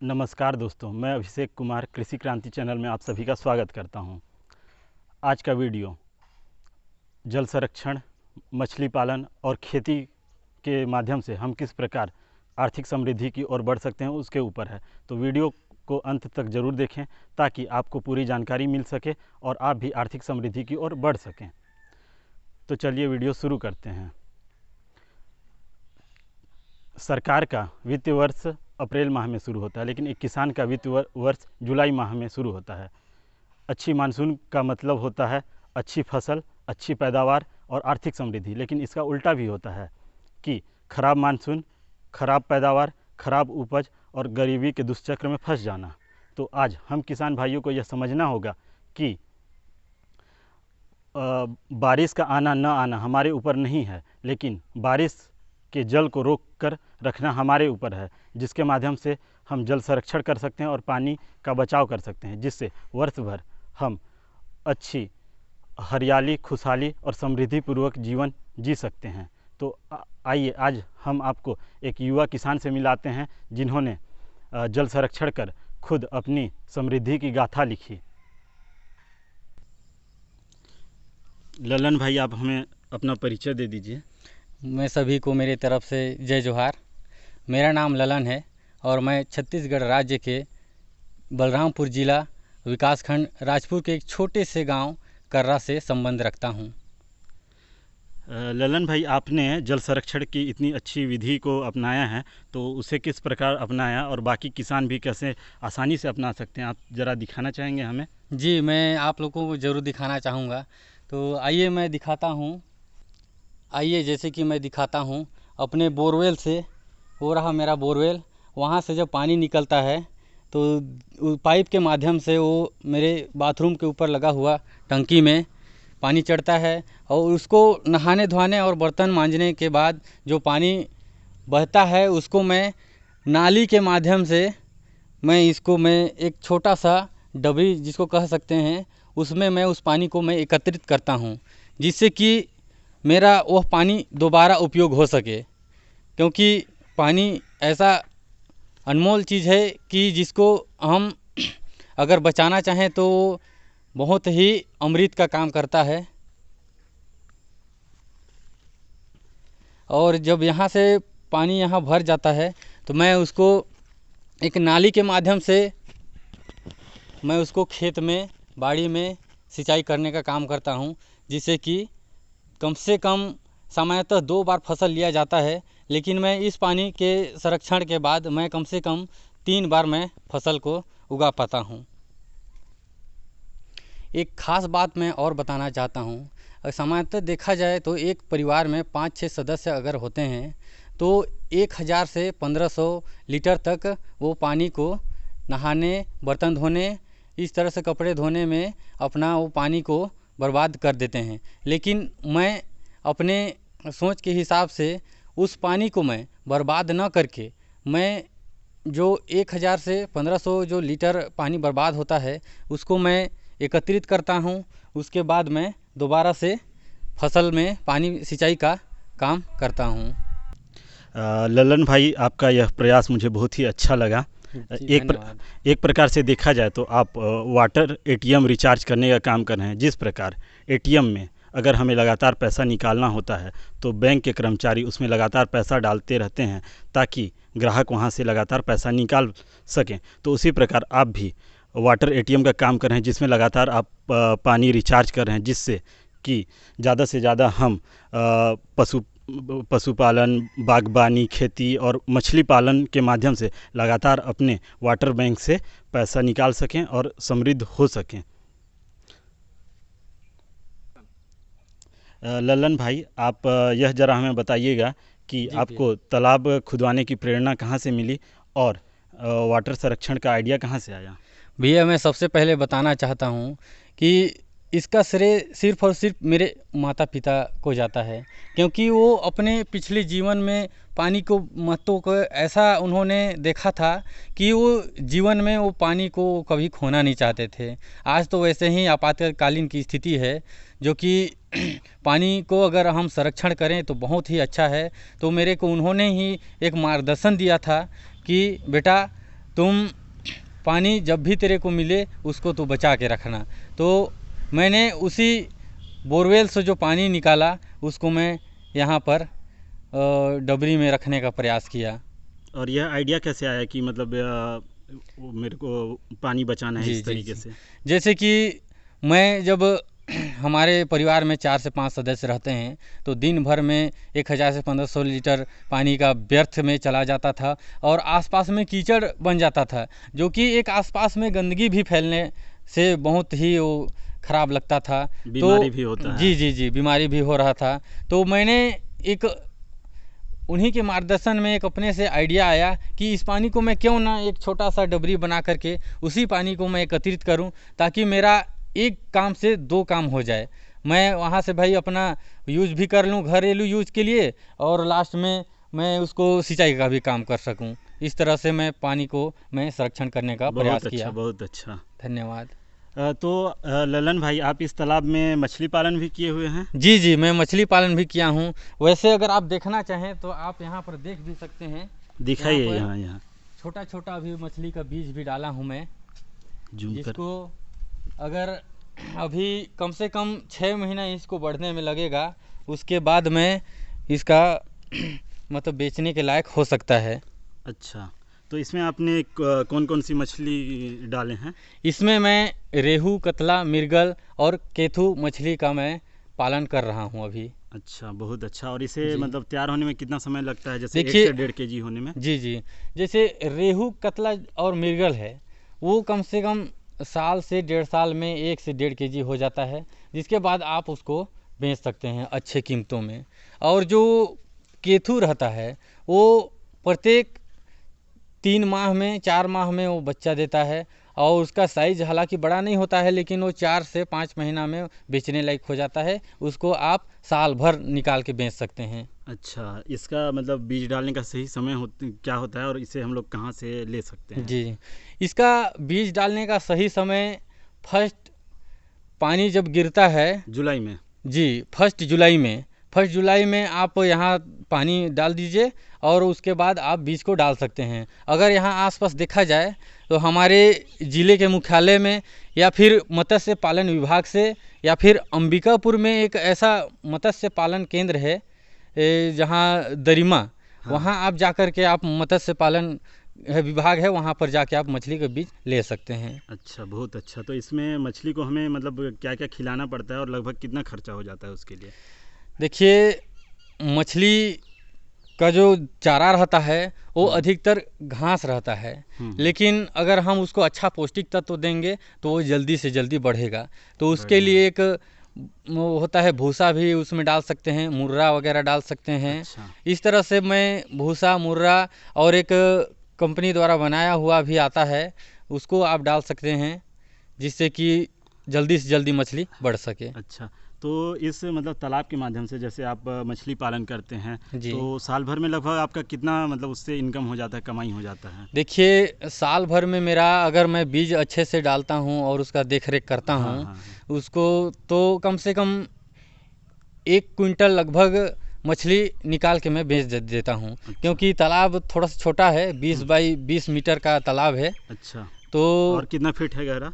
नमस्कार दोस्तों, मैं अभिषेक कुमार कृषि क्रांति चैनल में आप सभी का स्वागत करता हूं। आज का वीडियो जल संरक्षण, मछली पालन और खेती के माध्यम से हम किस प्रकार आर्थिक समृद्धि की ओर बढ़ सकते हैं उसके ऊपर है। तो वीडियो को अंत तक ज़रूर देखें ताकि आपको पूरी जानकारी मिल सके और आप भी आर्थिक समृद्धि की ओर बढ़ सकें। तो चलिए वीडियो शुरू करते हैं। सरकार का वित्तीय वर्ष अप्रैल माह में शुरू होता है, लेकिन एक किसान का वित्तीय वर्ष जुलाई माह में शुरू होता है। अच्छी मानसून का मतलब होता है अच्छी फसल, अच्छी पैदावार और आर्थिक समृद्धि, लेकिन इसका उल्टा भी होता है कि खराब मानसून, खराब पैदावार, खराब उपज और गरीबी के दुष्चक्र में फंस जाना। तो आज हम किसान भाइयों को यह समझना होगा कि बारिश का आना न आना हमारे ऊपर नहीं है, लेकिन बारिश के जल को रोक कर रखना हमारे ऊपर है, जिसके माध्यम से हम जल संरक्षण कर सकते हैं और पानी का बचाव कर सकते हैं, जिससे वर्ष भर हम अच्छी हरियाली, खुशहाली और समृद्धिपूर्वक जीवन जी सकते हैं। तो आइए आज हम आपको एक युवा किसान से मिलाते हैं जिन्होंने जल संरक्षण कर खुद अपनी समृद्धि की गाथा लिखी। ललन भाई, आप हमें अपना परिचय दे दीजिए। मैं सभी को मेरे तरफ से जय जोहार। मेरा नाम ललन है और मैं छत्तीसगढ़ राज्य के बलरामपुर जिला विकासखंड राजपुर के एक छोटे से गांव कर्रा से संबंध रखता हूं। ललन भाई, आपने जल संरक्षण की इतनी अच्छी विधि को अपनाया है, तो उसे किस प्रकार अपनाया और बाकी किसान भी कैसे आसानी से अपना सकते हैं, आप ज़रा दिखाना चाहेंगे हमें? जी, मैं आप लोगों को ज़रूर दिखाना चाहूँगा। तो आइए मैं दिखाता हूँ। आइए जैसे कि मैं दिखाता हूँ अपने बोरवेल से। हो रहा मेरा बोरवेल, वहाँ से जब पानी निकलता है तो पाइप के माध्यम से वो मेरे बाथरूम के ऊपर लगा हुआ टंकी में पानी चढ़ता है और उसको नहाने धोने और बर्तन मांजने के बाद जो पानी बहता है उसको मैं नाली के माध्यम से मैं एक छोटा सा डबरी जिसको कह सकते हैं, उसमें मैं उस पानी को मैं एकत्रित करता हूँ, जिससे कि मेरा वह पानी दोबारा उपयोग हो सके। क्योंकि पानी ऐसा अनमोल चीज़ है कि जिसको हम अगर बचाना चाहें तो बहुत ही अमृत का काम करता है। और जब यहाँ से पानी यहाँ भर जाता है तो मैं उसको एक नाली के माध्यम से मैं उसको खेत में, बाड़ी में सिंचाई करने का काम करता हूँ, जिससे कि कम से कम सामान्यतः 2 बार फसल लिया जाता है, लेकिन मैं इस पानी के संरक्षण के बाद मैं कम से कम 3 बार मैं फसल को उगा पाता हूँ। एक ख़ास बात मैं और बताना चाहता हूँ। सामान्यतः देखा जाए तो एक परिवार में 5-6 सदस्य अगर होते हैं तो 1000 से 1500 लीटर तक वो पानी को नहाने, बर्तन धोने, इस तरह से कपड़े धोने में अपना वो पानी को बर्बाद कर देते हैं। लेकिन मैं अपने सोच के हिसाब से उस पानी को मैं बर्बाद न करके मैं जो 1000 से 1500 जो लीटर पानी बर्बाद होता है उसको मैं एकत्रित करता हूँ। उसके बाद मैं दोबारा से फसल में पानी सिंचाई का काम करता हूँ। ललन भाई, आपका यह प्रयास मुझे बहुत ही अच्छा लगा। एक प्रकार से देखा जाए तो आप वाटर एटीएम रिचार्ज करने का काम कर रहे हैं। जिस प्रकार एटीएम में अगर हमें लगातार पैसा निकालना होता है तो बैंक के कर्मचारी उसमें लगातार पैसा डालते रहते हैं ताकि ग्राहक वहां से लगातार पैसा निकाल सकें, तो उसी प्रकार आप भी वाटर एटीएम का काम कर रहे हैं, जिसमें लगातार आप पानी रिचार्ज कर रहे हैं, जिससे कि ज़्यादा से ज़्यादा हम पशुपालन, बागबानी, खेती और मछली पालन के माध्यम से लगातार अपने वाटर बैंक से पैसा निकाल सकें और समृद्ध हो सकें। ललन भाई, आप यह ज़रा हमें बताइएगा कि आपको तालाब खुदवाने की प्रेरणा कहाँ से मिली और वाटर संरक्षण का आइडिया कहाँ से आया? भैया, मैं सबसे पहले बताना चाहता हूँ कि इसका श्रेय सिर्फ और सिर्फ मेरे माता पिता को जाता है, क्योंकि वो अपने पिछले जीवन में पानी को महत्व को ऐसा उन्होंने देखा था कि वो जीवन में वो पानी को कभी खोना नहीं चाहते थे। आज तो वैसे ही आपातकालीन की स्थिति है, जो कि पानी को अगर हम संरक्षण करें तो बहुत ही अच्छा है। तो मेरे को उन्होंने ही एक मार्गदर्शन दिया था कि बेटा तुम पानी जब भी तेरे को मिले उसको तो बचा के रखना। तो मैंने उसी बोरवेल से जो पानी निकाला उसको मैं यहाँ पर डबरी में रखने का प्रयास किया। और यह आइडिया कैसे आया कि मतलब मेरे को पानी बचाना है इस तरीके से? जैसे कि मैं जब हमारे परिवार में 4 से 5 सदस्य रहते हैं तो दिन भर में 1000 से 1500 लीटर पानी का व्यर्थ में चला जाता था और आसपास में कीचड़ बन जाता था, जो कि एक आसपास में गंदगी भी फैलने से बहुत ही वो ख़राब लगता था। बीमारी भी होता है। जी, बीमारी भी हो रहा था। तो मैंने एक उन्हीं के मार्गदर्शन में एक अपने से आइडिया आया कि इस पानी को मैं क्यों ना एक छोटा सा डबरी बना करके उसी पानी को मैं एकत्रित करूं, ताकि मेरा एक काम से 2 काम हो जाए। मैं वहां से भाई अपना यूज भी कर लूं घरेलू यूज के लिए, और लास्ट में मैं उसको सिंचाई का भी काम कर सकूं। इस तरह से मैं पानी को मैं संरक्षण करने का प्रयास किया। बहुत अच्छा, धन्यवाद। तो ललन भाई, आप इस तालाब में मछली पालन भी किए हुए हैं? जी, मैं मछली पालन भी किया हूँ। वैसे अगर आप देखना चाहें तो आप यहाँ पर देख भी सकते हैं। दिखाइए यहाँ छोटा छोटा अभी मछली का बीज भी डाला हूँ मैं, जिसको अगर अभी कम से कम 6 महीना इसको बढ़ने में लगेगा, उसके बाद में इसका मतलब बेचने के लायक हो सकता है। अच्छा, तो इसमें आपने कौन कौन सी मछली डाले हैं? इसमें मैं रेहू, कतला, मिर्गल और केथू मछली का मैं पालन कर रहा हूं अभी। अच्छा, बहुत अच्छा। और इसे मतलब तैयार होने में कितना समय लगता है, जैसे 1 से 1.5 kg होने में? जी, जैसे रेहू, कतला और मिर्गल है वो कम से कम साल से 1.5 साल में 1 से 1.5 kg हो जाता है, जिसके बाद आप उसको बेच सकते हैं अच्छे कीमतों में। और जो केथू रहता है वो प्रत्येक 3 माह में 4 माह में वो बच्चा देता है, और उसका साइज हालांकि बड़ा नहीं होता है, लेकिन वो 4 से 5 महीना में बेचने लायक हो जाता है। उसको आप साल भर निकाल के बेच सकते हैं। अच्छा, इसका मतलब बीज डालने का सही समय क्या होता है, और इसे हम लोग कहाँ से ले सकते हैं? जी, इसका बीज डालने का सही समय फर्स्ट पानी जब गिरता है जुलाई में। जी, 1 जुलाई में आप यहाँ पानी डाल दीजिए, और उसके बाद आप बीज को डाल सकते हैं। अगर यहाँ आसपास देखा जाए तो हमारे ज़िले के मुख्यालय में, या फिर मत्स्य पालन विभाग से, या फिर अंबिकापुर में एक ऐसा मत्स्य पालन केंद्र है जहाँ दरिमा, हाँ। वहाँ आप जाकर के आप मत्स्य पालन विभाग है, वहाँ पर जाके आप मछली का बीज ले सकते हैं। अच्छा, बहुत अच्छा। तो इसमें मछली को हमें मतलब क्या क्या खिलाना पड़ता है, और लगभग कितना खर्चा हो जाता है उसके लिए? देखिए, मछली का जो चारा रहता है वो अधिकतर घास रहता है, लेकिन अगर हम उसको अच्छा पौष्टिक तत्व देंगे तो वो जल्दी से जल्दी बढ़ेगा। तो उसके लिए एक वो होता है भूसा, भी उसमें डाल सकते हैं, मुर्रा वगैरह डाल सकते हैं। अच्छा। इस तरह से मैं भूसा, मुर्रा और एक कंपनी द्वारा बनाया हुआ भी आता है, उसको आप डाल सकते हैं, जिससे कि जल्दी से जल्दी मछली बढ़ सके। अच्छा, तो इस मतलब तालाब के माध्यम से जैसे आप मछली पालन करते हैं, तो साल भर में लगभग आपका कितना मतलब उससे इनकम हो जाता है, कमाई हो जाता है? देखिए, साल भर में मेरा, अगर मैं बीज अच्छे से डालता हूँ और उसका देख रेख करता हूँ, उसको तो कम से कम 1 क्विंटल लगभग मछली निकाल के मैं बेच देता हूँ। अच्छा। क्योंकि तालाब थोड़ा सा छोटा है, 20 बाई 20 मीटर का तालाब है। अच्छा, तो और कितना फीट है गहरा?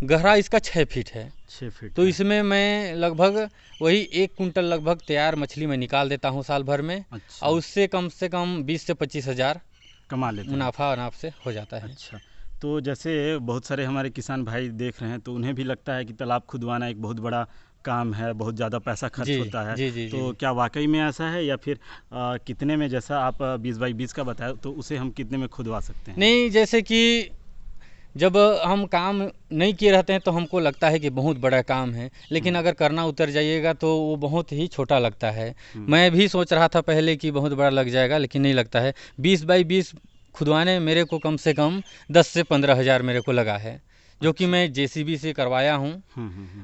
गहरा इसका 6 फीट है। 6 फीट। तो इसमें मैं लगभग वही 1 कुंटल लगभग तैयार मछली मैं निकाल देता हूँ साल भर में। अच्छा। और उससे कम 20 से 25 हज़ार कमा लेते हैं, मुनाफा से हो जाता है। अच्छा, तो जैसे बहुत सारे हमारे किसान भाई देख रहे हैं, तो उन्हें भी लगता है कि तालाब खुदवाना एक बहुत बड़ा काम है, बहुत ज़्यादा पैसा खर्च होता है। जी, तो क्या वाकई में ऐसा है, या फिर कितने में, जैसा आप 20 बाई 20 का बताया, तो उसे हम कितने में खुदवा सकते हैं? नहीं, जैसे कि जब हम काम नहीं किए रहते हैं तो हमको लगता है कि बहुत बड़ा काम है, लेकिन अगर करना उतर जाइएगा तो वो बहुत ही छोटा लगता है। मैं भी सोच रहा था पहले कि बहुत बड़ा लग जाएगा, लेकिन नहीं लगता है। 20 बाई 20 खुदवाने मेरे को कम से कम 10 से 15 हज़ार मेरे को लगा है, जो कि मैं JCB से करवाया हूँ,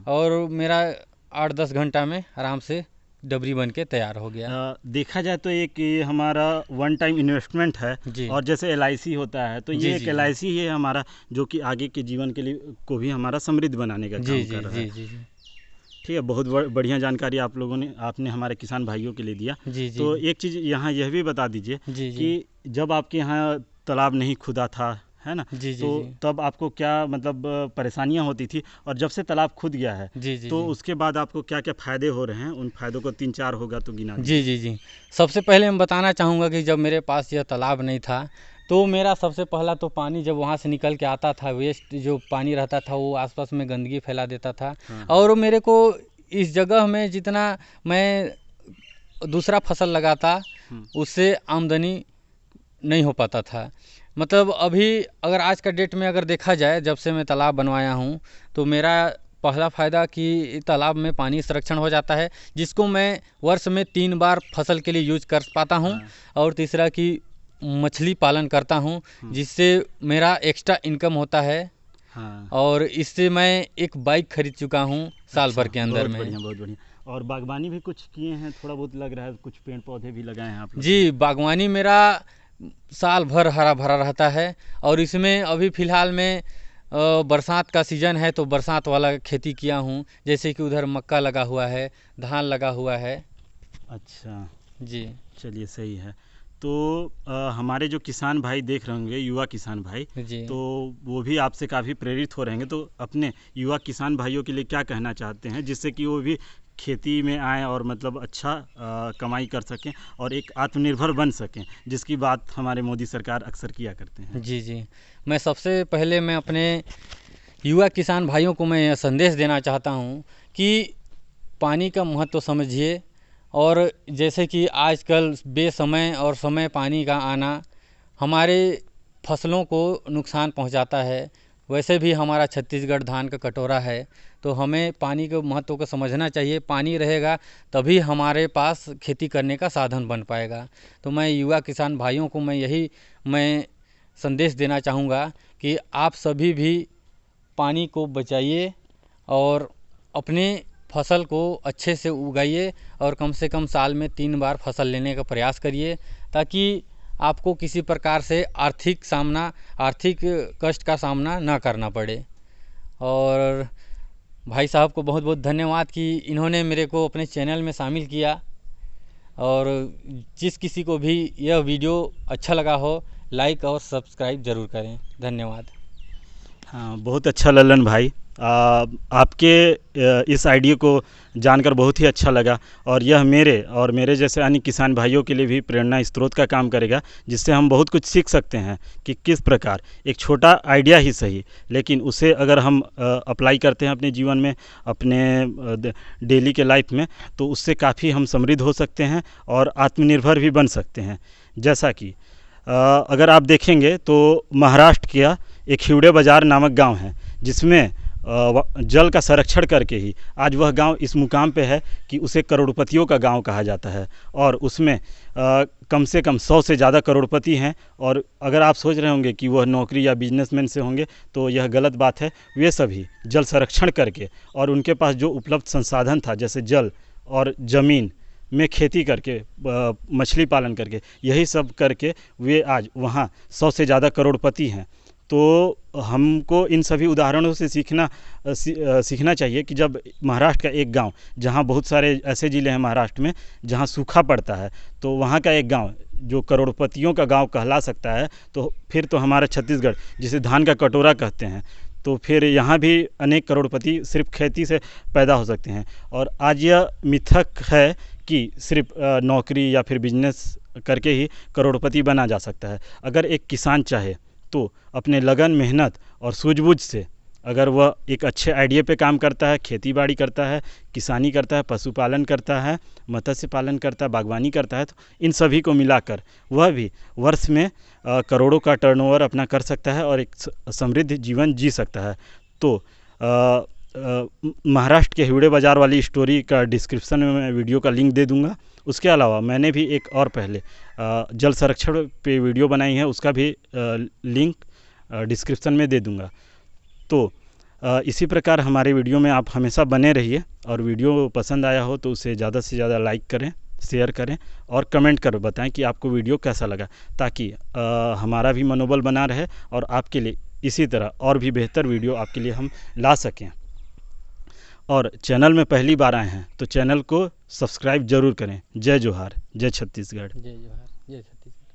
और मेरा 8-10 घंटा में आराम से डबरी बन के तैयार हो गया। देखा जाए तो एक ये हमारा वन टाइम इन्वेस्टमेंट है, और जैसे LIC होता है, तो ये एक LIC ही है हमारा, जो कि आगे के जीवन के लिए को भी हमारा समृद्ध बनाने का काम कर रहा है। ठीक है, बहुत बढ़िया जानकारी आप लोगों ने, आपने हमारे किसान भाइयों के लिए दिया। तो एक चीज़ यहाँ यह भी बता दीजिए कि जब आपके यहाँ तालाब नहीं खुदा था, है ना? जी जी तो जी तब आपको क्या मतलब परेशानियां होती थी, और जब से तालाब खुद गया है जी जी तो जी उसके बाद आपको क्या क्या फ़ायदे हो रहे हैं? उन फ़ायदों को 3-4 होगा तो गिना जी दीजिए। जी जी सबसे पहले मैं बताना चाहूँगा कि जब मेरे पास यह तालाब नहीं था, तो मेरा सबसे पहला तो पानी जब वहाँ से निकल के आता था, वेस्ट जो पानी रहता था वो आसपास में गंदगी फैला देता था। हाँ, हाँ। और मेरे को इस जगह में जितना मैं दूसरा फसल लगाता, हुँ। उससे आमदनी नहीं हो पाता था। मतलब अभी अगर आज का डेट में अगर देखा जाए, जब से मैं तालाब बनवाया हूँ, तो मेरा पहला फ़ायदा कि तालाब में पानी संरक्षण हो जाता है, जिसको मैं वर्ष में 3 बार फसल के लिए यूज़ कर पाता हूँ। हाँ। और तीसरा कि मछली पालन करता हूँ, जिससे मेरा एक्स्ट्रा इनकम होता है। हाँ। और इससे मैं एक बाइक खरीद चुका हूँ साल अच्छा, भर के अंदर बहुत में। बढ़िया, बहुत बढ़िया। और बागवानी भी कुछ किए हैं, थोड़ा बहुत लग रहा है, कुछ पेड़ पौधे भी लगाए हैं आप लोगों ने? जी, बागवानी मेरा साल भर हरा भरा रहता है। और इसमें अभी फ़िलहाल में बरसात का सीज़न है, तो बरसात वाला खेती किया हूँ, जैसे कि उधर मक्का लगा हुआ है, धान लगा हुआ है। अच्छा, जी चलिए सही है। तो हमारे जो किसान भाई देख रहे होंगे, युवा किसान भाई, जी तो वो भी आपसे काफ़ी प्रेरित हो रहे होंगे, तो अपने युवा किसान भाइयों के लिए क्या कहना चाहते हैं, जिससे कि वो भी खेती में आएँ और मतलब अच्छा कमाई कर सकें और एक आत्मनिर्भर बन सकें, जिसकी बात हमारे मोदी सरकार अक्सर किया करते हैं? जी जी मैं सबसे पहले मैं अपने युवा किसान भाइयों को मैं यह संदेश देना चाहता हूँ कि पानी का महत्व समझिए। और जैसे कि आजकल बेसमय और समय पानी का आना हमारे फसलों को नुकसान पहुंचाता है, वैसे भी हमारा छत्तीसगढ़ धान का कटोरा है, तो हमें पानी के महत्व को समझना चाहिए। पानी रहेगा तभी हमारे पास खेती करने का साधन बन पाएगा। तो मैं युवा किसान भाइयों को मैं संदेश देना चाहूँगा कि आप सभी भी पानी को बचाइए और अपने फसल को अच्छे से उगाइए, और कम से कम साल में 3 बार फसल लेने का प्रयास करिए, ताकि आपको किसी प्रकार से आर्थिक कष्ट का सामना ना करना पड़े। और भाई साहब को बहुत बहुत धन्यवाद कि इन्होंने मेरे को अपने चैनल में शामिल किया। और जिस किसी को भी यह वीडियो अच्छा लगा हो, लाइक और सब्सक्राइब ज़रूर करें। धन्यवाद। हाँ, बहुत अच्छा ललन भाई, आपके इस आइडिया को जानकर बहुत ही अच्छा लगा, और यह मेरे जैसे अन्य किसान भाइयों के लिए भी प्रेरणा स्रोत का काम करेगा, जिससे हम बहुत कुछ सीख सकते हैं कि किस प्रकार एक छोटा आइडिया ही सही, लेकिन उसे अगर हम अप्लाई करते हैं अपने जीवन में, अपने डेली के लाइफ में, तो उससे काफ़ी हम समृद्ध हो सकते हैं और आत्मनिर्भर भी बन सकते हैं। जैसा कि अगर आप देखेंगे तो महाराष्ट्र का एक हिवड़े बाज़ार नामक गांव है, जिसमें जल का संरक्षण करके ही आज वह गांव इस मुकाम पे है कि उसे करोड़पतियों का गांव कहा जाता है, और उसमें कम से कम 100 से ज़्यादा करोड़पति हैं। और अगर आप सोच रहे होंगे कि वह नौकरी या बिजनेसमैन से होंगे, तो यह गलत बात है। वे सभी जल संरक्षण करके और उनके पास जो उपलब्ध संसाधन था, जैसे जल और ज़मीन में खेती करके, मछली पालन करके, यही सब करके वे आज वहाँ 100 से ज़्यादा करोड़पति हैं। तो हमको इन सभी उदाहरणों से सीखना चाहिए कि जब महाराष्ट्र का एक गांव, जहां बहुत सारे ऐसे ज़िले हैं महाराष्ट्र में जहां सूखा पड़ता है, तो वहां का एक गांव जो करोड़पतियों का गांव कहला सकता है, तो फिर तो हमारा छत्तीसगढ़, जिसे धान का कटोरा कहते हैं, तो फिर यहाँ भी अनेक करोड़पति सिर्फ खेती से पैदा हो सकते हैं। और आज यह मिथक है कि सिर्फ नौकरी या फिर बिजनेस करके ही करोड़पति बना जा सकता है। अगर एक किसान चाहे तो अपने लगन, मेहनत और सूझबूझ से अगर वह एक अच्छे आइडिया पे काम करता है, खेती बाड़ी करता है, किसानी करता है, पशुपालन करता है, मत्स्य पालन करता है, बागवानी करता है, तो इन सभी को मिलाकर वह भी वर्ष में करोड़ों का टर्नओवर अपना कर सकता है और एक समृद्ध जीवन जी सकता है। तो महाराष्ट्र के हिवड़े बाज़ार वाली स्टोरी का डिस्क्रिप्शन में मैं वीडियो का लिंक दे दूँगा। उसके अलावा मैंने भी एक और पहले जल संरक्षण पे वीडियो बनाई है, उसका भी लिंक डिस्क्रिप्शन में दे दूँगा। तो इसी प्रकार हमारे वीडियो में आप हमेशा बने रहिए, और वीडियो पसंद आया हो तो उसे ज़्यादा से ज़्यादा लाइक करें, शेयर करें और कमेंट कर बताएं कि आपको वीडियो कैसा लगा, ताकि हमारा भी मनोबल बना रहे और आपके लिए इसी तरह और भी बेहतर वीडियो आपके लिए हम ला सकें। और चैनल में पहली बार आए हैं तो चैनल को सब्सक्राइब ज़रूर करें। जय जोहार, जय छत्तीसगढ़। जय जोहार, जय छत्तीसगढ़।